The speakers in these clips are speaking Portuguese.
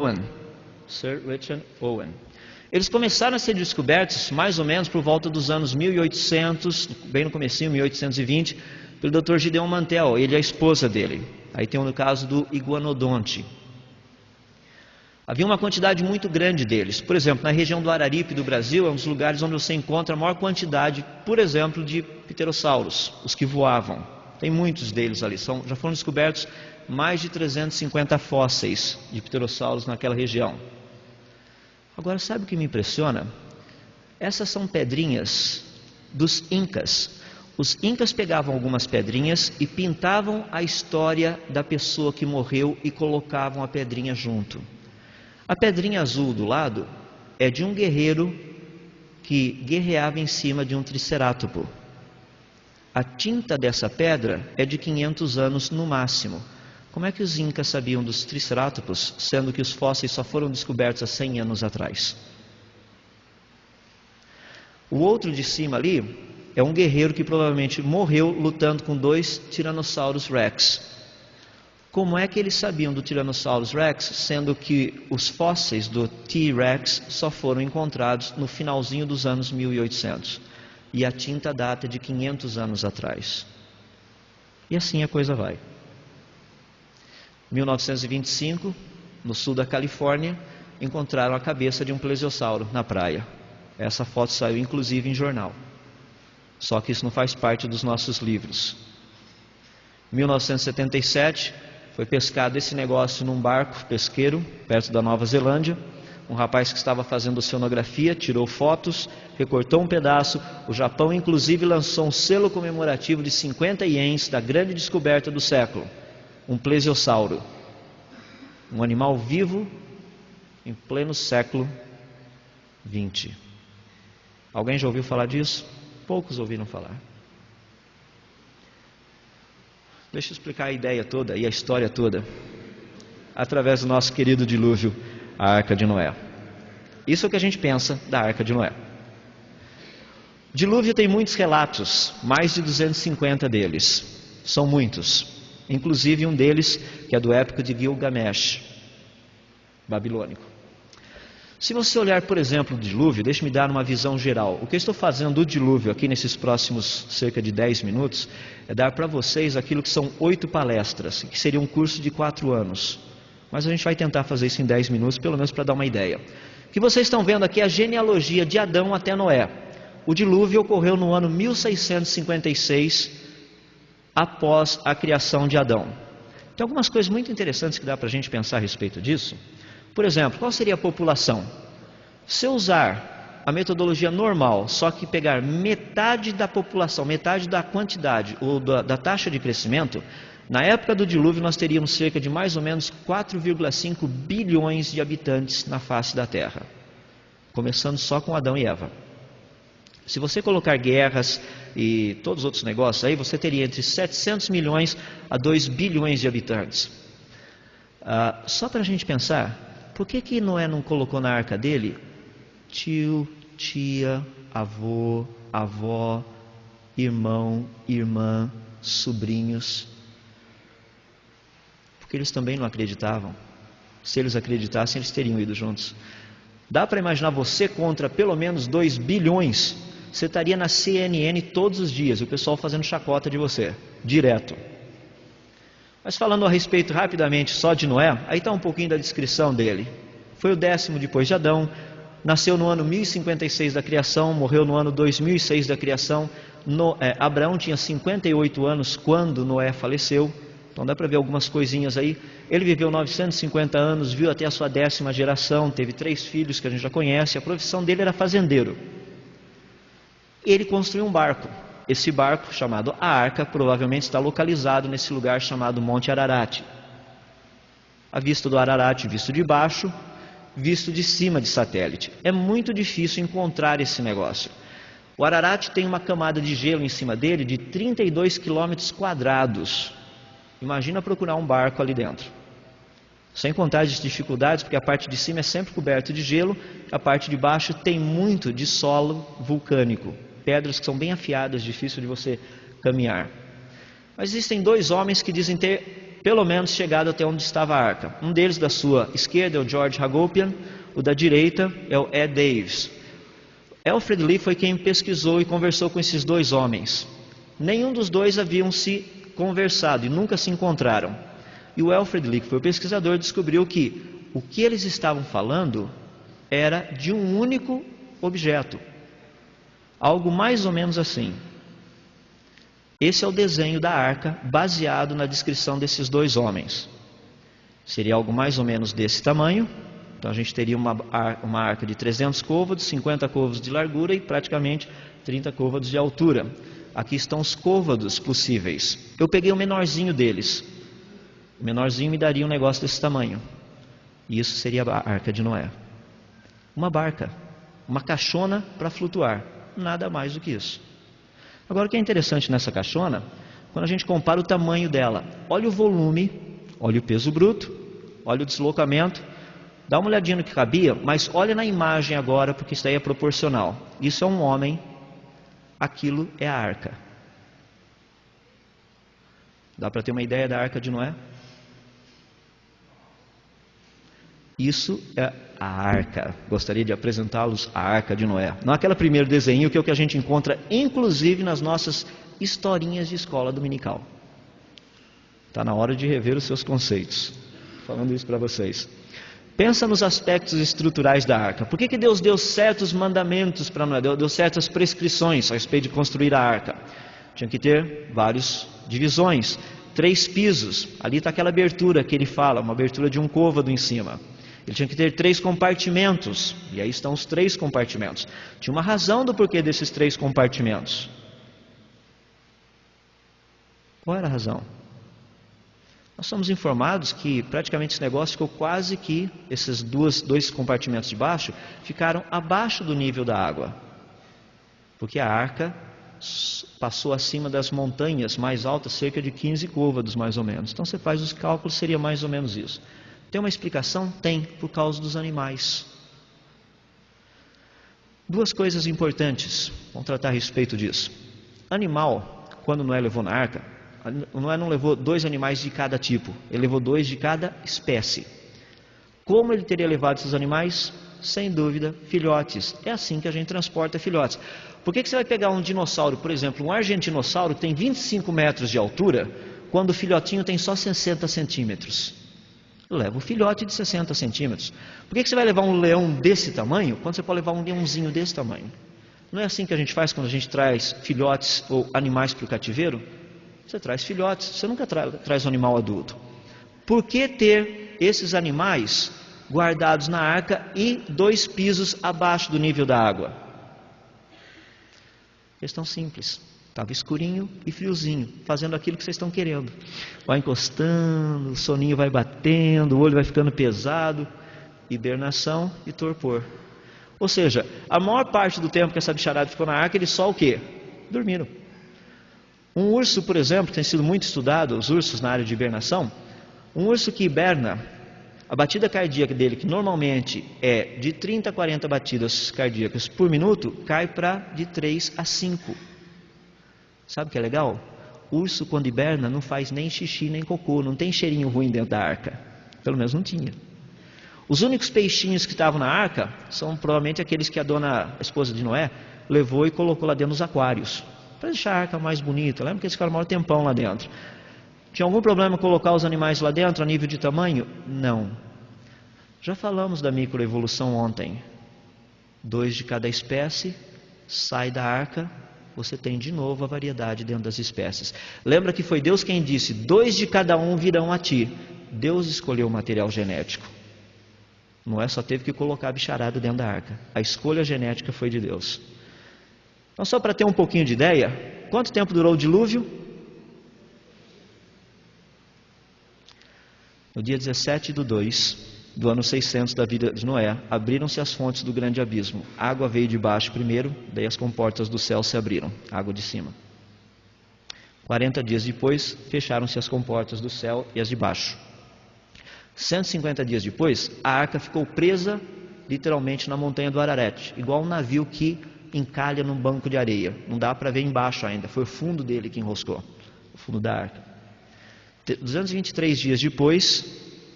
Owen, Sir Richard Owen. Eles começaram a ser descobertos mais ou menos por volta dos anos 1800, bem no comecinho, 1820, pelo Dr. Gideon Mantell, ele e a esposa dele. Aí tem o caso do iguanodonte. Havia uma quantidade muito grande deles. Por exemplo, na região do Araripe do Brasil, é um dos lugares onde você encontra a maior quantidade, por exemplo, de pterossauros, os que voavam. Tem muitos deles ali, já foram descobertos mais de 350 fósseis de pterossauros naquela região. Agora, sabe o que me impressiona? Essas são pedrinhas dos incas. Os incas pegavam algumas pedrinhas e pintavam a história da pessoa que morreu e colocavam a pedrinha junto. A pedrinha azul do lado é de um guerreiro que guerreava em cima de um tricerátopo. A tinta dessa pedra é de 500 anos no máximo. Como é que os incas sabiam dos tricerátomos, sendo que os fósseis só foram descobertos há 100 anos atrás? O outro de cima ali é um guerreiro que provavelmente morreu lutando com 2 Tyrannosaurus Rex. Como é que eles sabiam do Tyrannosaurus Rex, sendo que os fósseis do T-Rex só foram encontrados no finalzinho dos anos 1800? E a tinta data de 500 anos atrás. E assim a coisa vai. 1925, no sul da Califórnia, encontraram a cabeça de um plesiosauro na praia. Essa foto saiu inclusive em jornal. Só que isso não faz parte dos nossos livros. 1977, foi pescado esse negócio num barco pesqueiro, perto da Nova Zelândia. Um rapaz que estava fazendo oceanografia, tirou fotos, recortou um pedaço. O Japão inclusive lançou um selo comemorativo de 50 ienes da grande descoberta do século. Um plesiosauro, um animal vivo em pleno século XX. Alguém já ouviu falar disso? Poucos ouviram falar. Deixa eu explicar a ideia toda e a história toda, através do nosso querido dilúvio, a Arca de Noé. Isso é o que a gente pensa da Arca de Noé. Dilúvio tem muitos relatos, mais de 250 deles. São muitos. Inclusive um deles, que é do épico de Gilgamesh, babilônico. Se você olhar, por exemplo, o dilúvio, deixe-me dar uma visão geral. O que eu estou fazendo do dilúvio aqui nesses próximos cerca de 10 minutos, é dar para vocês aquilo que são 8 palestras, que seria um curso de 4 anos. Mas a gente vai tentar fazer isso em 10 minutos, pelo menos para dar uma ideia. O que vocês estão vendo aqui é a genealogia de Adão até Noé. O dilúvio ocorreu no ano 1656, após a criação de Adão. Tem algumas coisas muito interessantes que dá para a gente pensar a respeito disso. Por exemplo, qual seria a população? Se eu usar a metodologia normal, só que pegar metade da população, metade da quantidade ou da taxa de crescimento, na época do dilúvio nós teríamos cerca de mais ou menos 4,5 bilhões de habitantes na face da Terra. Começando só com Adão e Eva. Se você colocar guerras e todos os outros negócios aí, você teria entre 700 milhões a 2 bilhões de habitantes. Só para a gente pensar, por que Noé não colocou na arca dele tio, tia, avô, avó, irmão, irmã, sobrinhos? Porque eles também não acreditavam. Se eles acreditassem, eles teriam ido juntos. Dá para imaginar você contra pelo menos 2 bilhões? Você estaria na CNN todos os dias, o pessoal fazendo chacota de você, direto. Mas falando a respeito rapidamente só de Noé, aí está um pouquinho da descrição dele. Foi o 10º depois de Adão, nasceu no ano 1056 da criação, morreu no ano 2006 da criação. Abraão tinha 58 anos quando Noé faleceu, então dá para ver algumas coisinhas aí. Ele viveu 950 anos, viu até a sua 10ª geração, teve 3 filhos que a gente já conhece, a profissão dele era fazendeiro. Ele construiu um barco. Esse barco, chamado a Arca, provavelmente está localizado nesse lugar chamado Monte Ararat. A vista do Ararat, visto de baixo, visto de cima de satélite. É muito difícil encontrar esse negócio. O Ararat tem uma camada de gelo em cima dele de 32 quilômetros quadrados. Imagina procurar um barco ali dentro. Sem contar as dificuldades, porque a parte de cima é sempre coberta de gelo, a parte de baixo tem muito de solo vulcânico. Pedras que são bem afiadas, difícil de você caminhar. Mas existem 2 homens que dizem ter pelo menos chegado até onde estava a arca. Um deles da sua esquerda é o George Hagopian, o da direita é o Ed Davis. Alfred Lee foi quem pesquisou e conversou com esses dois homens. Nenhum dos dois haviam se conversado e nunca se encontraram. E o Alfred Lee, que foi o pesquisador, descobriu que o que eles estavam falando era de um único objeto. Algo mais ou menos assim. Esse é o desenho da arca, baseado na descrição desses dois homens. Seria algo mais ou menos desse tamanho. Então a gente teria uma arca de 300 côvados, 50 côvados de largura e praticamente 30 côvados de altura. Aqui estão os côvados possíveis. Eu peguei o menorzinho deles. O menorzinho me daria um negócio desse tamanho. E isso seria a arca de Noé. Uma barca, uma caixona para flutuar. Nada mais do que isso. Agora, o que é interessante nessa caixona, quando a gente compara o tamanho dela, olha o volume, olha o peso bruto, olha o deslocamento, dá uma olhadinha no que cabia, mas olha na imagem agora, porque isso daí é proporcional. Isso é um homem, aquilo é a arca. Dá para ter uma ideia da arca de Noé? Isso é a arca. Gostaria de apresentá-los a arca de Noé. Não aquele primeiro desenho que é o que a gente encontra, inclusive nas nossas historinhas de escola dominical. Está na hora de rever os seus conceitos. Falando isso para vocês. Pensa nos aspectos estruturais da arca. Por que Deus deu certos mandamentos para Noé? Deu certas prescrições a respeito de construir a arca? Tinha que ter várias divisões, 3 pisos. Ali está aquela abertura que ele fala, uma abertura de um côvado em cima. Ele tinha que ter 3 compartimentos, e aí estão os 3 compartimentos. Tinha uma razão do porquê desses 3 compartimentos. Qual era a razão? Nós somos informados que praticamente esse negócio ficou quase que, esses 2 compartimentos de baixo, ficaram abaixo do nível da água. Porque a arca passou acima das montanhas mais altas, cerca de 15 côvados mais ou menos. Então você faz os cálculos, seria mais ou menos isso. Tem uma explicação? Tem, por causa dos animais. 2 coisas importantes, vamos tratar a respeito disso. Animal, quando Noé levou na arca, Noé não levou 2 animais de cada tipo, ele levou 2 de cada espécie. Como ele teria levado esses animais? Sem dúvida, filhotes. É assim que a gente transporta filhotes. Por que você vai pegar um dinossauro, por exemplo, um argentinossauro que tem 25 metros de altura, quando o filhotinho tem só 60 centímetros? Leva o filhote de 60 centímetros. Por que você vai levar um leão desse tamanho, quando você pode levar um leãozinho desse tamanho? Não é assim que a gente faz quando a gente traz filhotes ou animais para o cativeiro? Você traz filhotes, você nunca traz um animal adulto. Por que ter esses animais guardados na arca e 2 pisos abaixo do nível da água? Questão simples. Estava escurinho e friozinho, fazendo aquilo que vocês estão querendo. Vai encostando, o soninho vai batendo, o olho vai ficando pesado, hibernação e torpor. Ou seja, a maior parte do tempo que essa bicharada ficou na arca, eles só o quê? Dormiram. Um urso, por exemplo, que tem sido muito estudado, os ursos na área de hibernação, um urso que hiberna, a batida cardíaca dele, que normalmente é de 30 a 40 batidas cardíacas por minuto, cai para de 3 a 5. Sabe o que é legal? O urso, quando hiberna, não faz nem xixi nem cocô, não tem cheirinho ruim dentro da arca. Pelo menos não tinha. Os únicos peixinhos que estavam na arca são provavelmente aqueles que a esposa de Noé, levou e colocou lá dentro dos aquários, para deixar a arca mais bonita. Lembra que eles ficaram um maior tempão lá dentro? Tinha algum problema colocar os animais lá dentro a nível de tamanho? Não. Já falamos da microevolução ontem. 2 de cada espécie, sai da arca, você tem de novo a variedade dentro das espécies. Lembra que foi Deus quem disse, 2 de cada um virão a ti. Deus escolheu o material genético. Noé só teve que colocar a bicharada dentro da arca. A escolha genética foi de Deus. Então, só para ter um pouquinho de ideia, quanto tempo durou o dilúvio? No dia 17/2 do ano 600 da vida de Noé, abriram-se as fontes do grande abismo. A água veio de baixo primeiro, daí as comportas do céu se abriram, água de cima. 40 dias depois, fecharam-se as comportas do céu e as de baixo. 150 dias depois, a arca ficou presa, literalmente, na montanha do Ararat, igual um navio que encalha num banco de areia. Não dá para ver embaixo ainda, foi o fundo dele que enroscou, o fundo da arca. 223 dias depois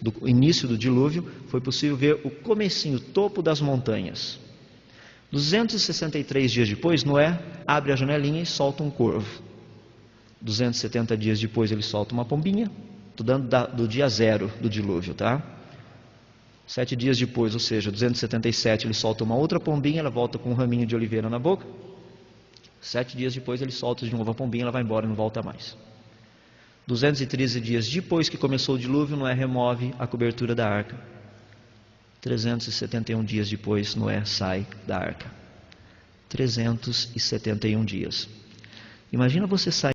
do início do dilúvio, foi possível ver o comecinho, o topo das montanhas. 263 dias depois, Noé abre a janelinha e solta um corvo. 270 dias depois ele solta uma pombinha. Estou dando do dia 0 do dilúvio, tá? 7 dias depois, ou seja, 277, ele solta uma outra pombinha, ela volta com um raminho de oliveira na boca. 7 dias depois ele solta de novo a pombinha, ela vai embora e não volta mais. 213 dias depois que começou o dilúvio, Noé remove a cobertura da arca. 371 dias depois, Noé sai da arca. 371 dias. Imagina você sair